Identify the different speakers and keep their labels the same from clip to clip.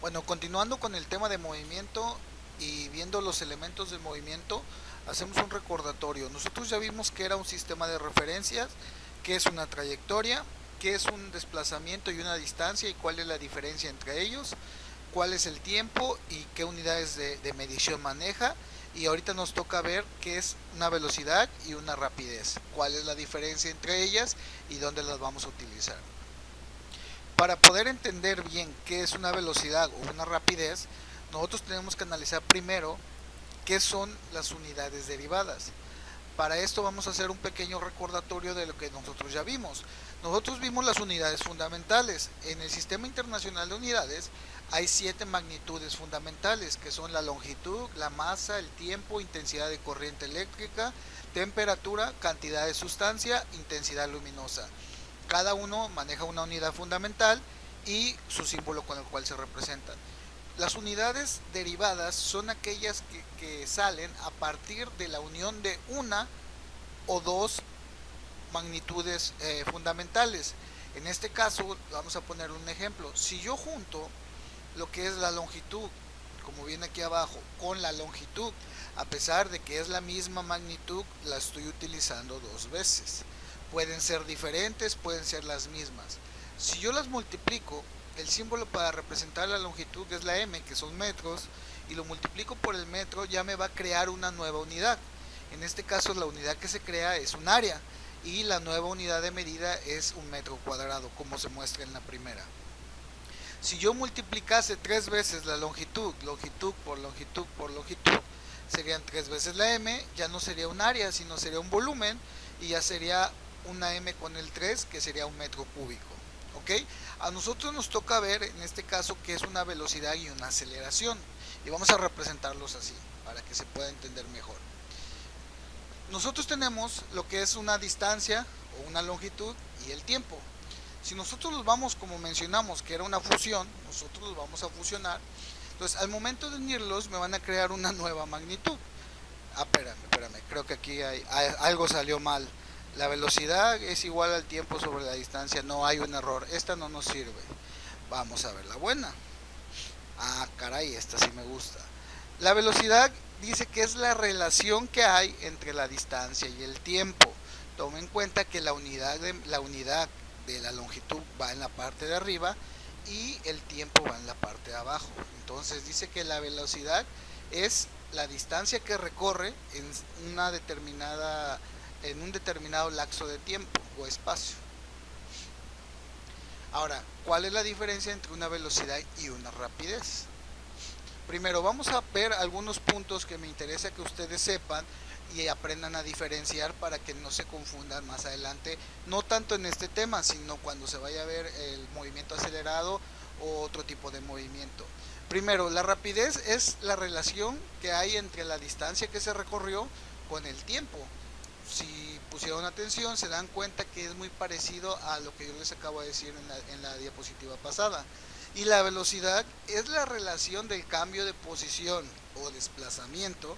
Speaker 1: Bueno, continuando con el tema de movimiento y viendo los elementos del movimiento, hacemos un recordatorio. Nosotros ya vimos que era un sistema de referencias, que es una trayectoria, que es un desplazamiento y una distancia y cuál es la diferencia entre ellos, cuál es el tiempo y qué unidades de medición maneja. Y ahorita nos toca ver qué es una velocidad y una rapidez, cuál es la diferencia entre ellas y dónde las vamos a utilizar. Para poder entender bien qué es una velocidad o una rapidez, nosotros tenemos que analizar primero qué son las unidades derivadas. Para esto vamos a hacer un pequeño recordatorio de lo que nosotros ya vimos. Nosotros vimos las unidades fundamentales. En el Sistema Internacional de Unidades hay 7 magnitudes fundamentales, que son la longitud, la masa, el tiempo, intensidad de corriente eléctrica, temperatura, cantidad de sustancia, intensidad luminosa. Cada uno maneja una unidad fundamental y su símbolo con el cual se representan. Las unidades derivadas son aquellas que salen a partir de la unión de una o dos magnitudes fundamentales. En este caso, vamos a poner un ejemplo. Si yo junto lo que es la longitud, como viene aquí abajo, con la longitud, a pesar de que es la misma magnitud, la estoy utilizando dos veces. Pueden ser diferentes, pueden ser las mismas. Si yo las multiplico, el símbolo para representar la longitud es la m, que son metros, y lo multiplico por el metro, ya me va a crear una nueva unidad. En este caso la unidad que se crea es un área, y la nueva unidad de medida es un metro cuadrado, como se muestra en la primera. Si yo multiplicase tres veces la longitud, longitud por longitud por longitud, serían tres veces la m, ya no sería un área, sino sería un volumen, y ya sería una m con el 3, que sería un metro cúbico. ¿Ok? A nosotros nos toca ver en este caso qué es una velocidad y una aceleración, y vamos a representarlos así para que se pueda entender mejor. Nosotros tenemos lo que es una distancia o una longitud y el tiempo. Si nosotros los vamos, como mencionamos, que era una fusión, nosotros los vamos a fusionar. Entonces, al momento de unirlos, me van a crear una nueva magnitud. Espérame, creo que aquí algo salió mal. La velocidad es igual al tiempo sobre la distancia, no hay un error. Esta no nos sirve. Vamos a ver la buena. Ah, caray, esta sí me gusta. La velocidad dice que es la relación que hay entre la distancia y el tiempo. Toma en cuenta que la unidad de la longitud va en la parte de arriba y el tiempo va en la parte de abajo. Entonces dice que la velocidad es la distancia que recorre en un determinado lapso de tiempo o espacio. Ahora, ¿cuál es la diferencia entre una velocidad y una rapidez? Primero vamos a ver algunos puntos que me interesa que ustedes sepan y aprendan a diferenciar para que no se confundan más adelante, no tanto en este tema, sino cuando se vaya a ver el movimiento acelerado o otro tipo de movimiento. Primero, la rapidez es la relación que hay entre la distancia que se recorrió con el tiempo. Si pusieron atención, se dan cuenta que es muy parecido a lo que yo les acabo de decir en la diapositiva pasada. Y la velocidad es la relación del cambio de posición o desplazamiento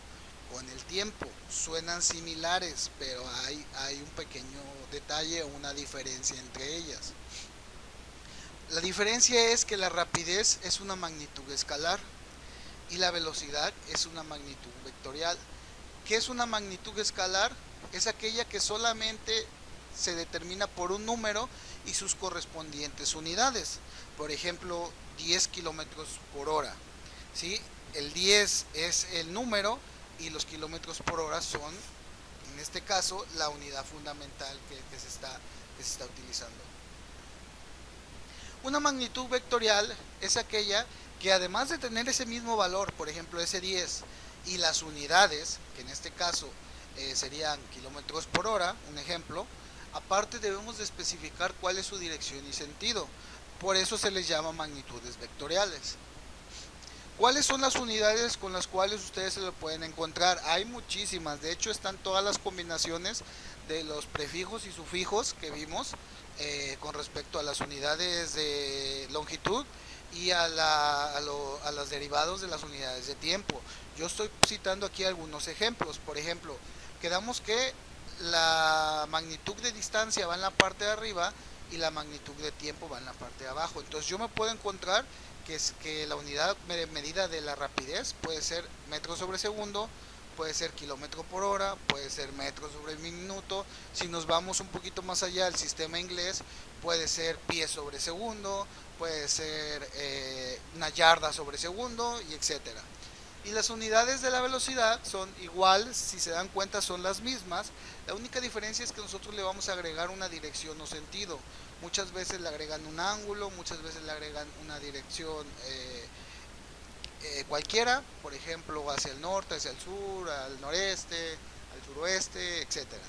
Speaker 1: con el tiempo. Suenan similares, pero hay un pequeño detalle o una diferencia entre ellas. La diferencia es que la rapidez es una magnitud escalar y la velocidad es una magnitud vectorial. ¿Qué es una magnitud escalar? Es aquella que solamente se determina por un número y sus correspondientes unidades. Por ejemplo, 10 kilómetros por hora. ¿Sí? El 10 es el número y los kilómetros por hora son, en este caso, la unidad fundamental que se está utilizando. Una magnitud vectorial es aquella que, además de tener ese mismo valor, por ejemplo ese 10, y las unidades, que en este caso serían kilómetros por hora, un ejemplo, aparte debemos de especificar cuál es su dirección y sentido. Por eso se les llama magnitudes vectoriales. ¿Cuáles son las unidades con las cuales ustedes se lo pueden encontrar? Hay muchísimas, de hecho están todas las combinaciones de los prefijos y sufijos que vimos con respecto a las unidades de longitud y a los derivados de las unidades de tiempo. Yo estoy citando aquí algunos ejemplos. Por ejemplo, quedamos que la magnitud de distancia va en la parte de arriba y la magnitud de tiempo va en la parte de abajo. Entonces yo me puedo encontrar que es que la unidad de medida de la rapidez puede ser metro sobre segundo, puede ser kilómetro por hora, puede ser metro sobre minuto. Si nos vamos un poquito más allá al sistema inglés, puede ser pie sobre segundo, puede ser una yarda sobre segundo, y etcétera. Y las unidades de la velocidad son igual, si se dan cuenta son las mismas. La única diferencia es que nosotros le vamos a agregar una dirección o sentido. Muchas veces le agregan un ángulo, muchas veces le agregan una dirección cualquiera, por ejemplo hacia el norte, hacia el sur, al noreste, al suroeste, etcétera.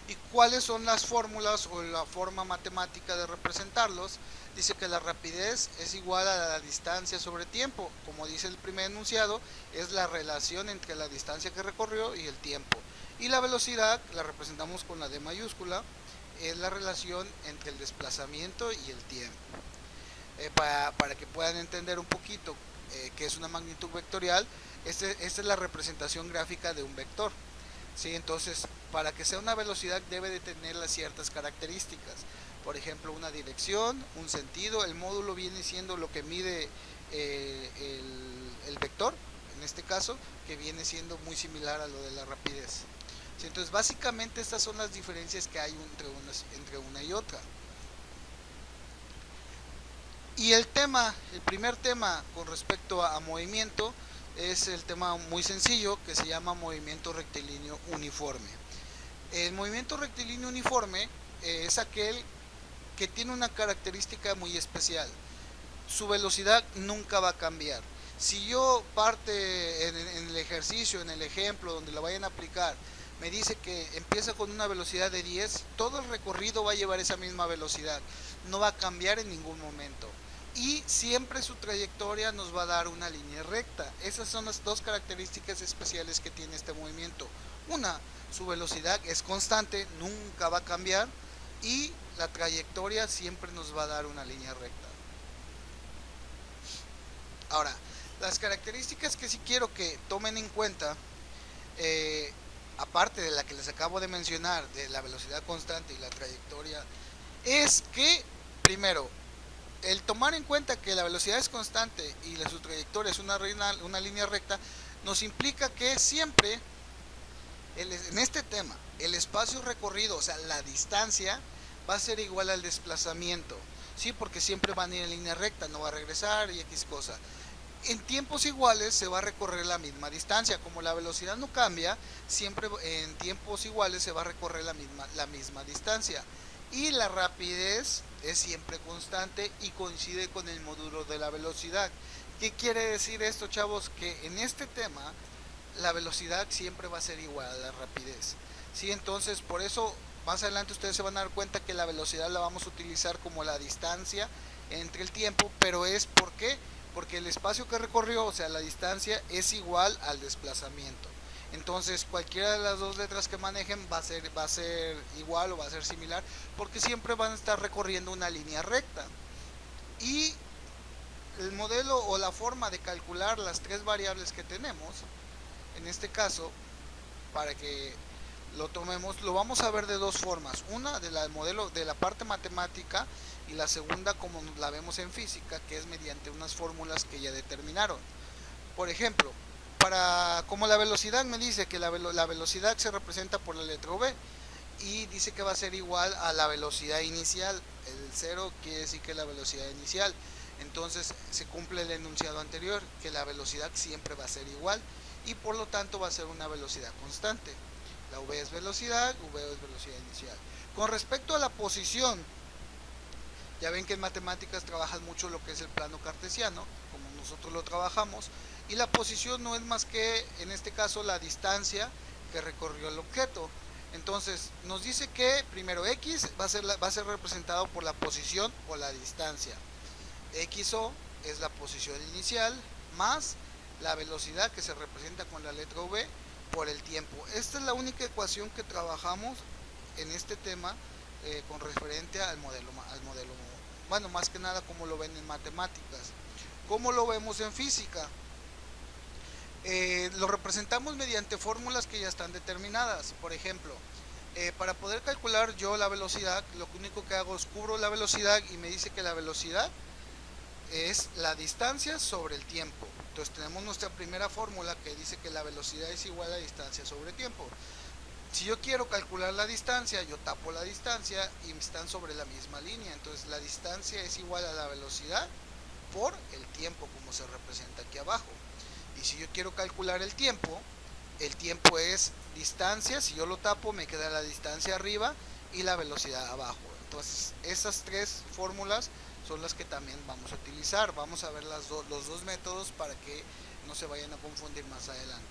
Speaker 1: ¿Y cuáles son las fórmulas o la forma matemática de representarlos? Dice que la rapidez es igual a la distancia sobre tiempo. Como dice el primer enunciado, es la relación entre la distancia que recorrió y el tiempo. Y la velocidad la representamos con la D mayúscula, es la relación entre el desplazamiento y el tiempo. Para que puedan entender un poquito qué es una magnitud vectorial, esta es la representación gráfica de un vector. ¿Sí? Entonces, para que sea una velocidad debe de tener las ciertas características. Por ejemplo, una dirección, un sentido. El módulo viene siendo lo que mide el vector, en este caso, que viene siendo muy similar a lo de la rapidez. ¿Sí? Entonces, básicamente estas son las diferencias que hay entre una y otra. Y el primer tema con respecto a movimiento, es el tema muy sencillo que se llama movimiento rectilíneo uniforme. El movimiento rectilíneo uniforme es aquel que tiene una característica muy especial. Su velocidad nunca va a cambiar. Si yo parte en el ejercicio, en el ejemplo donde la vayan a aplicar, me dice que empieza con una velocidad de 10, todo el recorrido va a llevar esa misma velocidad, no va a cambiar en ningún momento. Y siempre su trayectoria nos va a dar una línea recta. Esas son las dos características especiales que tiene este movimiento. Una, su velocidad es constante, nunca va a cambiar, y la trayectoria siempre nos va a dar una línea recta. Ahora, las características que sí quiero que tomen en cuenta, aparte de la que les acabo de mencionar, de la velocidad constante y la trayectoria, es que, primero, el tomar en cuenta que la velocidad es constante y su trayectoria es una línea recta, nos implica que siempre, en este tema, el espacio recorrido, o sea, la distancia, va a ser igual al desplazamiento, ¿sí? Porque siempre van a ir en línea recta, no va a regresar y X cosa. En tiempos iguales se va a recorrer la misma distancia. Como la velocidad no cambia, siempre en tiempos iguales se va a recorrer la misma distancia. Y la rapidez es siempre constante y coincide con el módulo de la velocidad. ¿Qué quiere decir esto, chavos? Que en este tema la velocidad siempre va a ser igual a la rapidez. ¿Sí? Entonces, por eso más adelante ustedes se van a dar cuenta que la velocidad la vamos a utilizar como la distancia entre el tiempo, pero es ¿por qué? Porque el espacio que recorrió, o sea, la distancia, es igual al desplazamiento. Entonces, cualquiera de las dos letras que manejen va a ser igual o va a ser similar, porque siempre van a estar recorriendo una línea recta. Y el modelo o la forma de calcular las tres variables que tenemos, en este caso, para que lo tomemos, lo vamos a ver de dos formas. Una del modelo de la parte matemática, y la segunda como la vemos en física, que es mediante unas fórmulas que ya determinaron. Por ejemplo, como la velocidad me dice que la velocidad se representa por la letra V, y dice que va a ser igual a la velocidad inicial. El 0 quiere decir que es la velocidad inicial. Entonces se cumple el enunciado anterior, que la velocidad siempre va a ser igual, y por lo tanto va a ser una velocidad constante. La V es velocidad, V es velocidad inicial. Con respecto a la posición, ya ven que en matemáticas trabajan mucho lo que es el plano cartesiano, como nosotros lo trabajamos, y la posición no es más que, en este caso, la distancia que recorrió el objeto. Entonces, nos dice que primero X va a ser representado por la posición o la distancia. XO es la posición inicial, más la velocidad que se representa con la letra V por el tiempo. Esta es la única ecuación que trabajamos en este tema con referente al modelo, bueno, más que nada como lo ven en matemáticas. ¿Cómo lo vemos en física? Lo representamos mediante fórmulas que ya están determinadas. Por ejemplo, para poder calcular yo la velocidad, lo único que hago es cubro la velocidad y me dice que la velocidad es la distancia sobre el tiempo. Entonces tenemos nuestra primera fórmula que dice que la velocidad es igual a distancia sobre tiempo. Si yo quiero calcular la distancia, yo tapo la distancia y están sobre la misma línea. Entonces la distancia es igual a la velocidad por el tiempo, como se representa aquí abajo. Y si yo quiero calcular el tiempo es distancia. Si yo lo tapo, me queda la distancia arriba y la velocidad abajo. Entonces esas tres fórmulas son las que también vamos a utilizar. Vamos a ver los dos métodos para que no se vayan a confundir más adelante.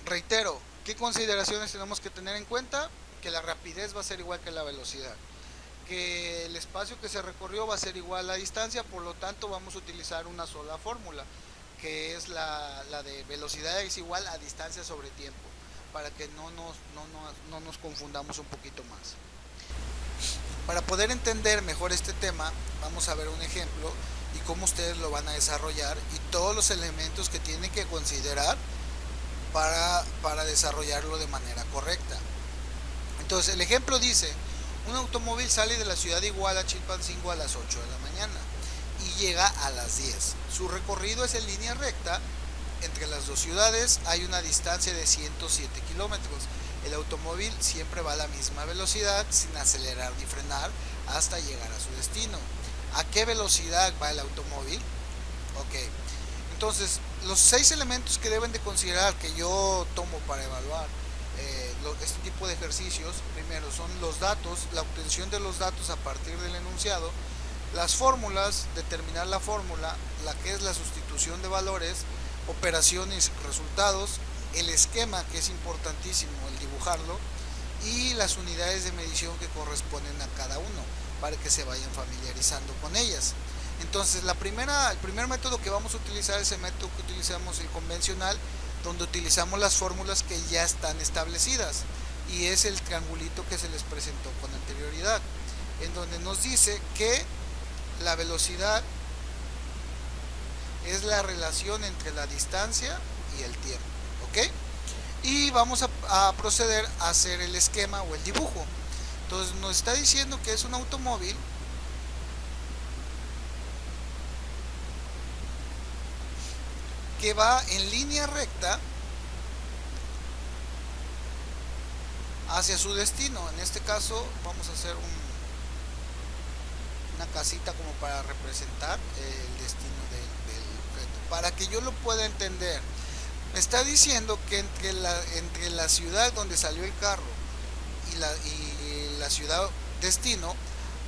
Speaker 1: Reitero, ¿qué consideraciones tenemos que tener en cuenta? Que la rapidez va a ser igual que la velocidad, que el espacio que se recorrió va a ser igual a la distancia, por lo tanto vamos a utilizar una sola fórmula, que es la de velocidad es igual a distancia sobre tiempo, para que no nos confundamos un poquito más. Para poder entender mejor este tema, vamos a ver un ejemplo y cómo ustedes lo van a desarrollar y todos los elementos que tienen que considerar para desarrollarlo de manera correcta. Entonces el ejemplo dice: un automóvil sale de la ciudad de Iguala, Chilpancingo, a las 8 de la mañana y llega a las 10. Su recorrido es en línea recta. Entre las dos ciudades hay una distancia de 107 kilómetros. El automóvil siempre va a la misma velocidad sin acelerar ni frenar hasta llegar a su destino. ¿A qué velocidad va el automóvil? Ok, entonces los 6 elementos que deben de considerar, que yo tomo para evaluar este tipo de ejercicios: primero son los datos, la obtención de los datos a partir del enunciado, las fórmulas, determinar la fórmula, la que es la sustitución de valores, operaciones, resultados, el esquema, que es importantísimo el dibujarlo, y las unidades de medición que corresponden a cada uno para que se vayan familiarizando con ellas. Entonces el primer método que vamos a utilizar es el método que utilizamos, el convencional, donde utilizamos las fórmulas que ya están establecidas, y es el triangulito que se les presentó con anterioridad, en donde nos dice que la velocidad es la relación entre la distancia y el tiempo, ¿ok? Y vamos a proceder a hacer el esquema o el dibujo. Entonces nos está diciendo que es un automóvil que va en línea recta hacia su destino. En este caso vamos a hacer una casita como para representar el destino del objeto, para que yo lo pueda entender. Me está diciendo que entre la ciudad donde salió el carro y la ciudad destino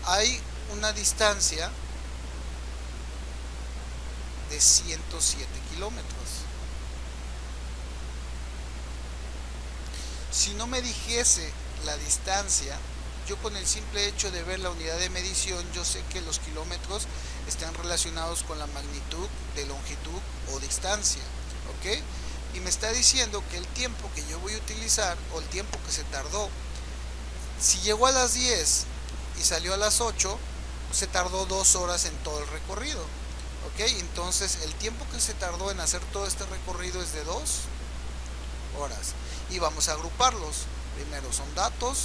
Speaker 1: hay una distancia de 107 kilómetros. Si no me dijese la distancia, yo con el simple hecho de ver la unidad de medición, yo sé que los kilómetros están relacionados con la magnitud de longitud o distancia, ¿ok? Y me está diciendo que el tiempo que yo voy a utilizar, o el tiempo que se tardó, si llegó a las 10 y salió a las 8, se tardó 2 horas en todo el recorrido, ¿ok? Entonces el tiempo que se tardó en hacer todo este recorrido es de 2 horas. Y vamos a agruparlos. Primero son datos,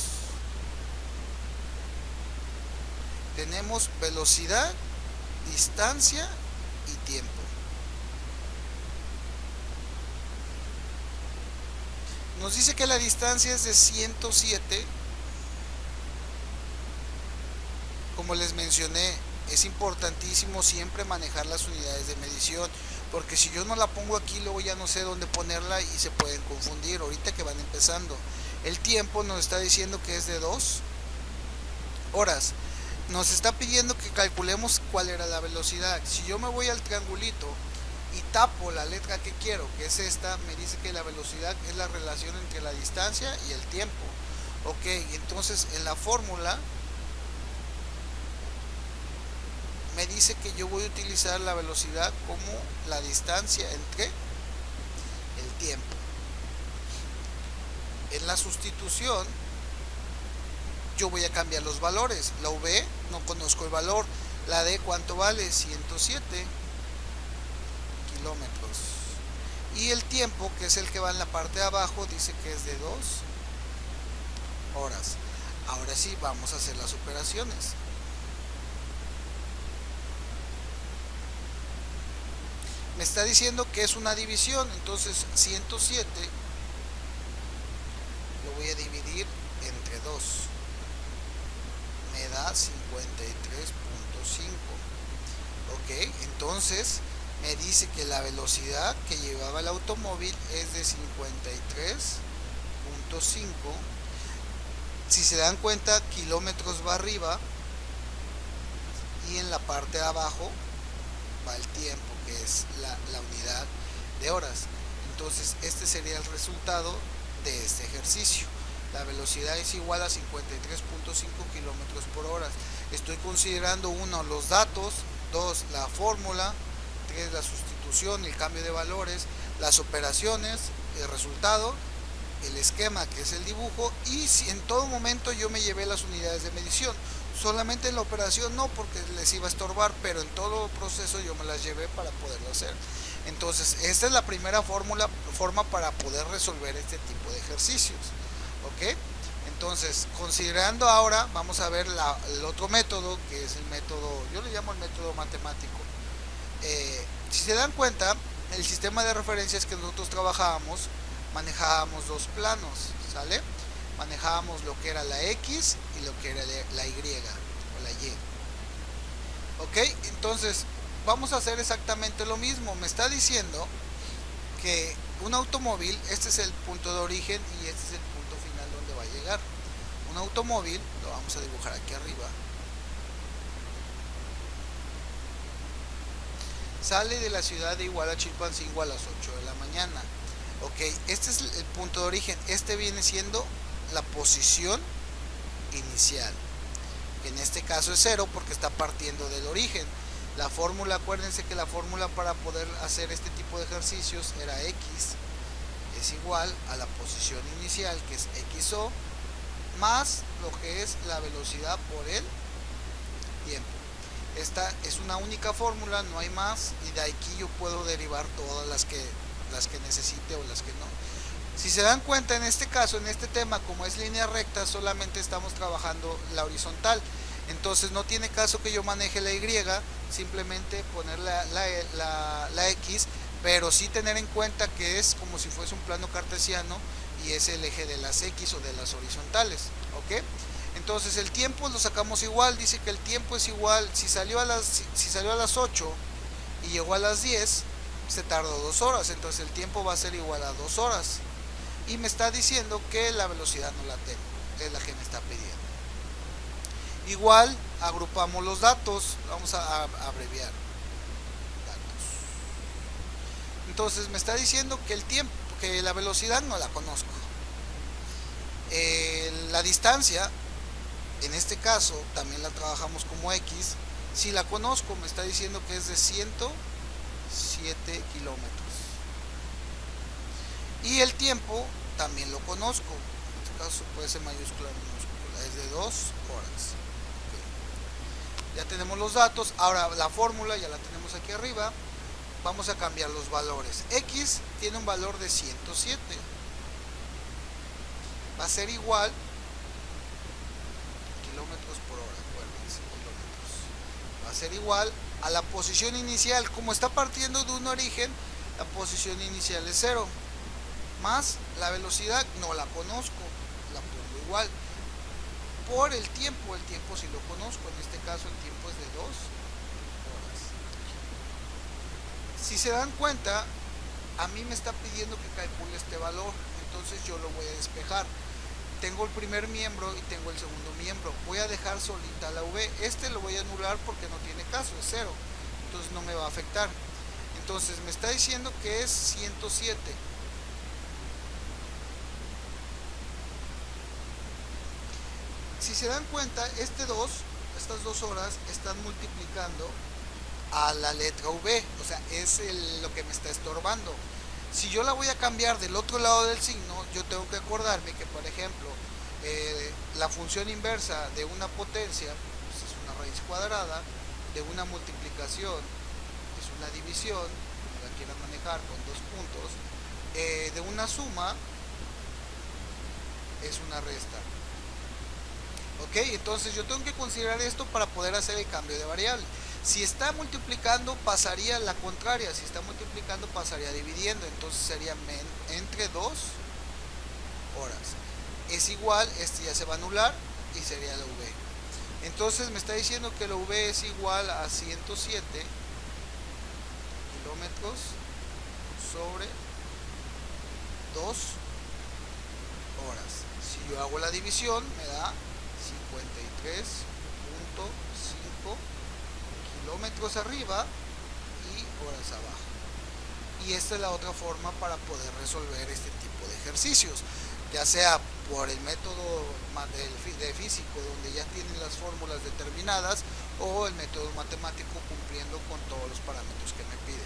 Speaker 1: tenemos velocidad, distancia y tiempo. Nos dice que la distancia es de 107. Como les mencioné, es importantísimo siempre manejar las unidades de medición, porque si yo no la pongo aquí, luego ya no sé dónde ponerla y se pueden confundir ahorita que van empezando. El tiempo nos está diciendo que es de 2 horas. Nos está pidiendo que calculemos cuál era la velocidad. Si yo me voy al triangulito y tapo la letra que quiero, que es esta, me dice que la velocidad es la relación entre la distancia y el tiempo. Ok, entonces en la fórmula me dice que yo voy a utilizar la velocidad como la distancia entre el tiempo. En la sustitución yo voy a cambiar los valores. La V no conozco el valor. La D, ¿cuánto vale? 107 kilómetros. Y el tiempo, que es el que va en la parte de abajo, dice que es de 2 horas. Ahora sí, vamos a hacer las operaciones. me está diciendo que es una división, entonces 107 lo voy a dividir entre 2, me da 53.5. ok, entonces me dice que la velocidad que llevaba el automóvil es de 53.5. Si se dan cuenta, kilómetros va arriba y en la parte de abajo va el tiempo, que es la unidad de horas. Entonces este sería el resultado de este ejercicio. La velocidad es igual a 53.5 kilómetros por hora. Estoy considerando 1 los datos, 2 la fórmula, 3 la sustitución, el cambio de valores, las operaciones, el resultado, el esquema que es el dibujo, y si en todo momento yo me llevé las unidades de medición. Solamente en la operación no, porque les iba a estorbar, pero en todo el proceso yo me las llevé para poderlo hacer. Entonces esta es la primera forma para poder resolver este tipo de ejercicios. ok, entonces considerando ahora, vamos a ver el otro método, que es el método, yo le llamo el método matemático. Si se dan cuenta, el sistema de referencias que nosotros trabajábamos, manejábamos dos planos, ¿sale? Manejábamos lo que era la X y lo que era la Y o la Y. ok, entonces vamos a hacer exactamente lo mismo. Me está diciendo que un automóvil, este es el punto de origen y este es el punto final donde va a llegar. Un automóvil, lo vamos a dibujar aquí arriba, sale de la ciudad de Iguala, Chilpancingo a las 8 de la mañana. ok, este es el punto de origen, este viene siendo la posición inicial, que en este caso es 0 porque está partiendo del origen. La fórmula, acuérdense que la fórmula para poder hacer este tipo de ejercicios era X es igual a la posición inicial, que es XO, más lo que es la velocidad por el tiempo. Esta es una única fórmula, no hay más, y de aquí yo puedo derivar todas las que necesite o las que no. Si se dan cuenta, en este caso, en este tema, como es línea recta, solamente estamos trabajando la horizontal. Entonces no tiene caso que yo maneje la Y, simplemente poner la X, pero sí tener en cuenta que es como si fuese un plano cartesiano y es el eje de las X o de las horizontales. ok, entonces el tiempo lo sacamos igual, dice que el tiempo es igual, si salió a las 8 y llegó a las 10, se tardó 2 horas, entonces el tiempo va a ser igual a 2 horas. Y me está diciendo que la velocidad no la tengo, es la que me está pidiendo. Igual agrupamos los datos, vamos a abreviar datos. Entonces me está diciendo que el tiempo, que la velocidad no la conozco. La distancia, en este caso también la trabajamos como X. Si la conozco, me está diciendo que es de 107 kilómetros. Y el tiempo también lo conozco, en este caso puede ser mayúscula o minúscula, es de 2 horas. Ya tenemos los datos, ahora la fórmula ya la tenemos aquí arriba. Vamos a cambiar los valores. X tiene un valor de 107, va a ser igual kilómetros por hora, acuérdense, kilómetros, va a ser igual a la posición inicial. Como está partiendo de un origen, la posición inicial es 0, más la velocidad no la conozco, la pongo igual. Por el tiempo sí lo conozco, en este caso el tiempo es de 2 horas. Si se dan cuenta, a mí me está pidiendo que calcule este valor, entonces yo lo voy a despejar. Tengo el primer miembro y tengo el segundo miembro, voy a dejar solita la V, este lo voy a anular porque no tiene caso, es 0, entonces no me va a afectar. Entonces me está diciendo que es 107. Si se dan cuenta, estas 2 horas están multiplicando a la letra V, o sea, es lo que me está estorbando. Si yo la voy a cambiar del otro lado del signo, yo tengo que acordarme que, por ejemplo, la función inversa de una potencia pues es una raíz cuadrada, de una multiplicación es una división, como la quieran manejar con 2 puntos, de una suma es una resta. ok, entonces yo tengo que considerar esto para poder hacer el cambio de variable. Si está multiplicando pasaría la contraria, si está multiplicando pasaría dividiendo, entonces sería entre 2 horas. Es igual, este ya se va a anular y sería la V. Entonces me está diciendo que la V es igual a 107 kilómetros sobre 2 horas. Si yo hago la división me da 53.5 kilómetros arriba y horas abajo. Y esta es la otra forma para poder resolver este tipo de ejercicios, ya sea por el método de físico, donde ya tienen las fórmulas determinadas, o el método matemático cumpliendo con todos los parámetros que me pide.